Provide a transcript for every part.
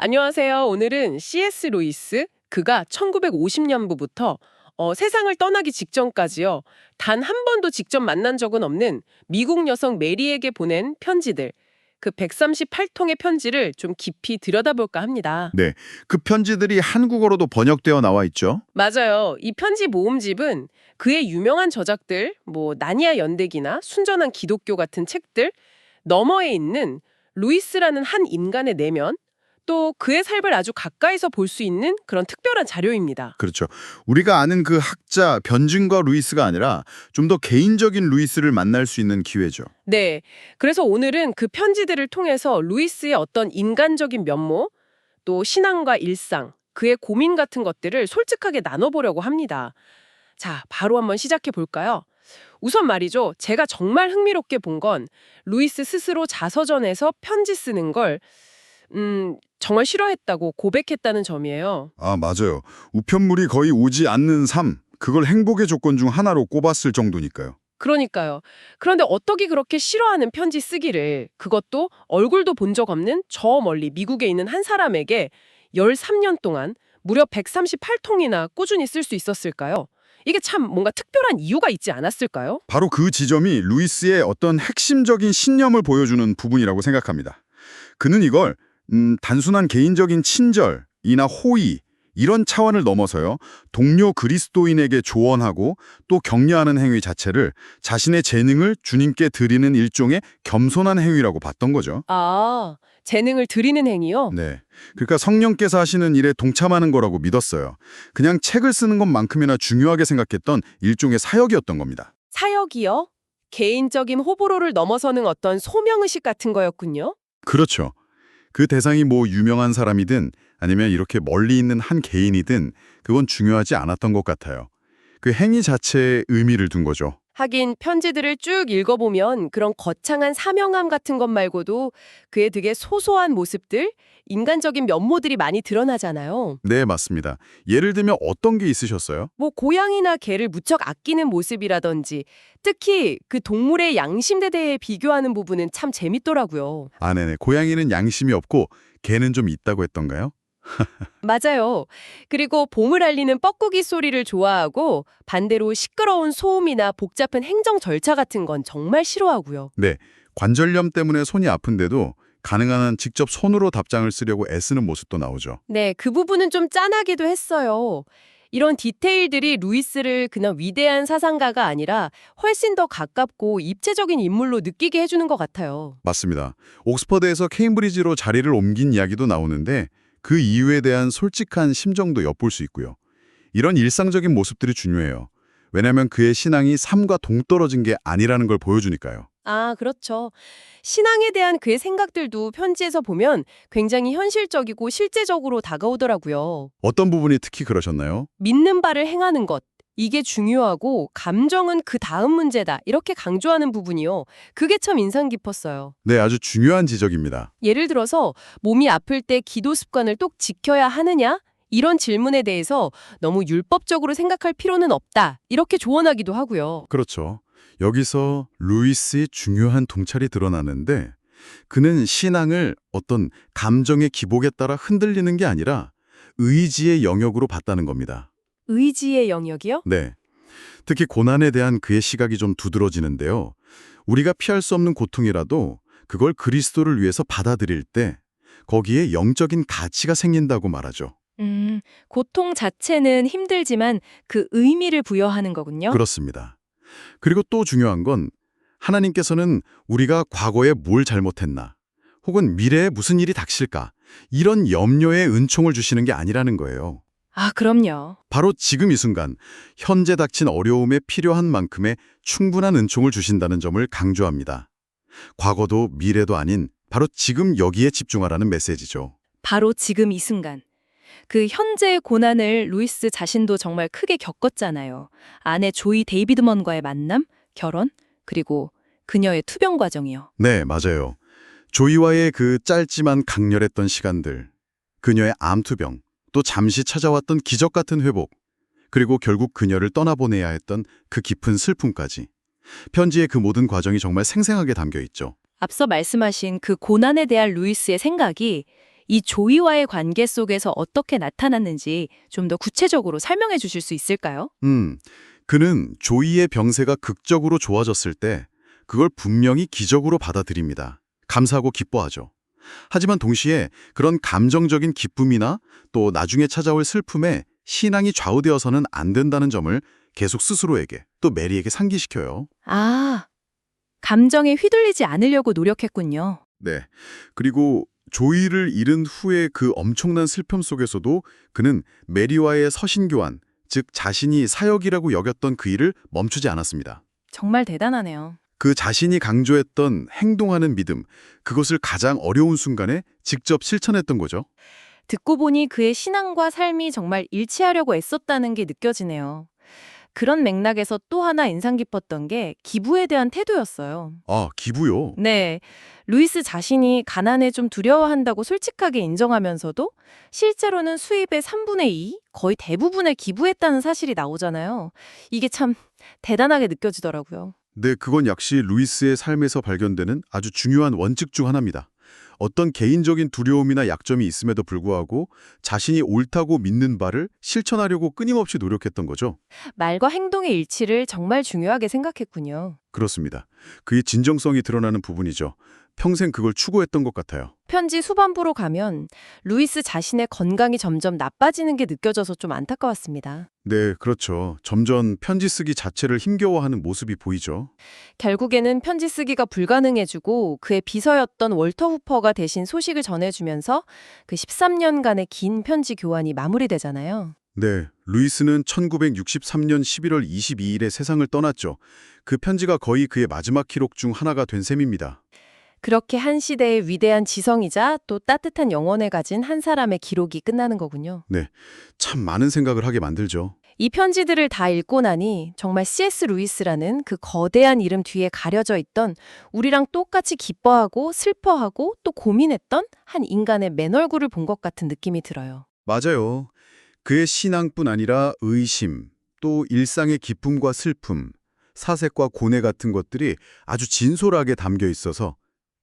안녕하세요. 오늘은 C.S. 루이스, 그가 1950년부터 세상을 떠나기 직전까지요. 단 한 번도 직접 만난 적은 없는 미국 여성 메리에게 보낸 편지들, 그 138통의 편지를 좀 깊이 들여다볼까 합니다. 네, 그 편지들이 한국어로도 번역되어 나와 있죠. 맞아요. 이 편지 모음집은 그의 유명한 저작들, 나니아 연대기나 순전한 기독교 같은 책들 너머에 있는 루이스라는 한 인간의 내면, 또 그의 삶을 아주 가까이서 볼 수 있는 그런 특별한 자료입니다. 그렇죠. 우리가 아는 그 학자 변증과 루이스가 아니라 좀 더 개인적인 루이스를 만날 수 있는 기회죠. 네. 그래서 오늘은 그 편지들을 통해서 루이스의 어떤 인간적인 면모, 또 신앙과 일상, 그의 고민 같은 것들을 솔직하게 나눠보려고 합니다. 자, 바로 한번 시작해 볼까요? 우선 말이죠. 제가 정말 흥미롭게 본 건 루이스 스스로 자서전에서 편지 쓰는 걸 정말 싫어했다고 고백했다는 점이에요. 아, 맞아요. 우편물이 거의 오지 않는 삶, 그걸 행복의 조건 중 하나로 꼽았을 정도니까요. 그러니까요. 그런데 어떻게 그렇게 싫어하는 편지 쓰기를, 그것도 얼굴도 본 적 없는 저 멀리 미국에 있는 한 사람에게 13년 동안 무려 138통이나 꾸준히 쓸 수 있었을까요? 이게 참 뭔가 특별한 이유가 있지 않았을까요? 바로 그 지점이 루이스의 어떤 핵심적인 신념을 보여주는 부분이라고 생각합니다. 그는 이걸 단순한 개인적인 친절이나 호의 이런 차원을 넘어서요. 동료 그리스도인에게 조언하고 또 격려하는 행위 자체를 자신의 재능을 주님께 드리는 일종의 겸손한 행위라고 봤던 거죠. 아, 재능을 드리는 행위요? 네. 그러니까 성령께서 하시는 일에 동참하는 거라고 믿었어요. 그냥 책을 쓰는 것만큼이나 중요하게 생각했던 일종의 사역이었던 겁니다. 사역이요? 개인적인 호불호를 넘어서는 어떤 소명의식 같은 거였군요. 그렇죠. 그 대상이 뭐 유명한 사람이든 아니면 이렇게 멀리 있는 한 개인이든 그건 중요하지 않았던 것 같아요. 그 행위 자체에 의미를 둔 거죠. 하긴 편지들을 쭉 읽어보면 그런 거창한 사명함 같은 것 말고도 그의 되게 소소한 모습들, 인간적인 면모들이 많이 드러나잖아요. 네, 맞습니다. 예를 들면 어떤 게 있으셨어요? 고양이나 개를 무척 아끼는 모습이라든지, 특히 그 동물의 양심에 대해 비교하는 부분은 참 재밌더라고요. 아, 네네. 고양이는 양심이 없고 개는 좀 있다고 했던가요? 맞아요. 그리고 봄을 알리는 뻐꾸기 소리를 좋아하고, 반대로 시끄러운 소음이나 복잡한 행정 절차 같은 건 정말 싫어하고요. 네. 관절염 때문에 손이 아픈데도 가능한 한 직접 손으로 답장을 쓰려고 애쓰는 모습도 나오죠. 네, 그 부분은 좀 짠하기도 했어요. 이런 디테일들이 루이스를 그냥 위대한 사상가가 아니라 훨씬 더 가깝고 입체적인 인물로 느끼게 해주는 것 같아요. 맞습니다. 옥스퍼드에서 케임브리지로 자리를 옮긴 이야기도 나오는데 그 이유에 대한 솔직한 심정도 엿볼 수 있고요. 이런 일상적인 모습들이 중요해요. 왜냐하면 그의 신앙이 삶과 동떨어진 게 아니라는 걸 보여주니까요. 아, 그렇죠. 신앙에 대한 그의 생각들도 편지에서 보면 굉장히 현실적이고 실제적으로 다가오더라고요. 어떤 부분이 특히 그러셨나요? 믿는 바를 행하는 것. 이게 중요하고 감정은 그 다음 문제다. 이렇게 강조하는 부분이요. 그게 참 인상 깊었어요. 네, 아주 중요한 지적입니다. 예를 들어서 몸이 아플 때 기도 습관을 꼭 지켜야 하느냐? 이런 질문에 대해서 너무 율법적으로 생각할 필요는 없다. 이렇게 조언하기도 하고요. 그렇죠. 여기서 루이스의 중요한 통찰이 드러나는데 그는 신앙을 어떤 감정의 기복에 따라 흔들리는 게 아니라 의지의 영역으로 봤다는 겁니다. 의지의 영역이요? 네. 특히 고난에 대한 그의 시각이 좀 두드러지는데요. 우리가 피할 수 없는 고통이라도 그걸 그리스도를 위해서 받아들일 때 거기에 영적인 가치가 생긴다고 말하죠. 고통 자체는 힘들지만 그 의미를 부여하는 거군요. 그렇습니다. 그리고 또 중요한 건 하나님께서는 우리가 과거에 뭘 잘못했나 혹은 미래에 무슨 일이 닥칠까 이런 염려에 은총을 주시는 게 아니라는 거예요. 아, 그럼요. 바로 지금 이 순간 현재 닥친 어려움에 필요한 만큼의 충분한 은총을 주신다는 점을 강조합니다. 과거도 미래도 아닌 바로 지금 여기에 집중하라는 메시지죠. 바로 지금 이 순간. 그 현재의 고난을 루이스 자신도 정말 크게 겪었잖아요. 아내 조이 데이비드먼과의 만남, 결혼, 그리고 그녀의 투병 과정이요. 네, 맞아요. 조이와의 그 짧지만 강렬했던 시간들, 그녀의 암투병, 또 잠시 찾아왔던 기적 같은 회복, 그리고 결국 그녀를 떠나보내야 했던 그 깊은 슬픔까지. 편지의 그 모든 과정이 정말 생생하게 담겨 있죠. 앞서 말씀하신 그 고난에 대한 루이스의 생각이 이 조이와의 관계 속에서 어떻게 나타났는지 좀 더 구체적으로 설명해 주실 수 있을까요? 그는 조이의 병세가 극적으로 좋아졌을 때 그걸 분명히 기적으로 받아들입니다. 감사하고 기뻐하죠. 하지만 동시에 그런 감정적인 기쁨이나 또 나중에 찾아올 슬픔에 신앙이 좌우되어서는 안 된다는 점을 계속 스스로에게 또 메리에게 상기시켜요. 아, 감정에 휘둘리지 않으려고 노력했군요. 네. 그리고 조이를 잃은 후에 그 엄청난 슬픔 속에서도 그는 메리와의 서신교환, 즉 자신이 사역이라고 여겼던 그 일을 멈추지 않았습니다. 정말 대단하네요. 그 자신이 강조했던 행동하는 믿음, 그것을 가장 어려운 순간에 직접 실천했던 거죠. 듣고 보니 그의 신앙과 삶이 정말 일치하려고 애썼다는 게 느껴지네요. 그런 맥락에서 또 하나 인상 깊었던 게 기부에 대한 태도였어요. 아, 기부요? 네, 루이스 자신이 가난에 좀 두려워한다고 솔직하게 인정하면서도 실제로는 수입의 3분의 2, 거의 대부분을 기부했다는 사실이 나오잖아요. 이게 참 대단하게 느껴지더라고요. 네, 그건 역시 루이스의 삶에서 발견되는 아주 중요한 원칙 중 하나입니다. 어떤 개인적인 두려움이나 약점이 있음에도 불구하고 자신이 옳다고 믿는 바를 실천하려고 끊임없이 노력했던 거죠. 말과 행동의 일치를 정말 중요하게 생각했군요. 그렇습니다. 그의 진정성이 드러나는 부분이죠. 평생 그걸 추구했던 것 같아요. 편지 후반부로 가면 루이스 자신의 건강이 점점 나빠지는 게 느껴져서 좀 안타까웠습니다. 네, 그렇죠. 점점 편지 쓰기 자체를 힘겨워하는 모습이 보이죠. 결국에는 편지 쓰기가 불가능해지고 그의 비서였던 월터 후퍼가 대신 소식을 전해주면서 그 13년간의 긴 편지 교환이 마무리되잖아요. 네, 루이스는 1963년 11월 22일에 세상을 떠났죠. 그 편지가 거의 그의 마지막 기록 중 하나가 된 셈입니다. 그렇게 한 시대의 위대한 지성이자 또 따뜻한 영혼을 가진 한 사람의 기록이 끝나는 거군요. 네, 참 많은 생각을 하게 만들죠. 이 편지들을 다 읽고 나니 정말 C.S. 루이스라는 그 거대한 이름 뒤에 가려져 있던 우리랑 똑같이 기뻐하고 슬퍼하고 또 고민했던 한 인간의 맨 얼굴을 본 것 같은 느낌이 들어요. 맞아요. 그의 신앙뿐 아니라 의심, 또 일상의 기쁨과 슬픔, 사색과 고뇌 같은 것들이 아주 진솔하게 담겨 있어서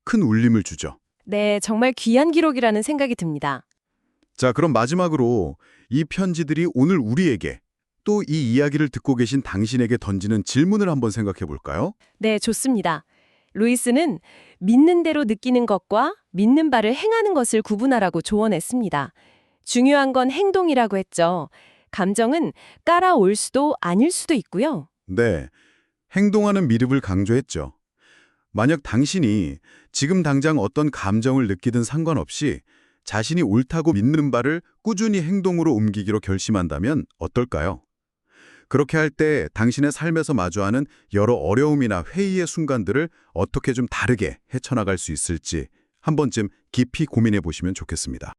큰 울림을 주죠. 네, 정말 귀한 기록이라는 생각이 듭니다. 자, 그럼 마지막으로 이 편지들이 오늘 우리에게 또 이 이야기를 듣고 계신 당신에게 던지는 질문을 한번 생각해 볼까요? 네, 좋습니다. 루이스는 믿는 대로 느끼는 것과 믿는 바를 행하는 것을 구분하라고 조언했습니다. 중요한 건 행동이라고 했죠. 감정은 따라올 수도 아닐 수도 있고요. 네, 행동하는 믿음을 강조했죠. 만약 당신이 지금 당장 어떤 감정을 느끼든 상관없이 자신이 옳다고 믿는 바를 꾸준히 행동으로 옮기기로 결심한다면 어떨까요? 그렇게 할 때 당신의 삶에서 마주하는 여러 어려움이나 회의의 순간들을 어떻게 좀 다르게 헤쳐나갈 수 있을지 한 번쯤 깊이 고민해 보시면 좋겠습니다.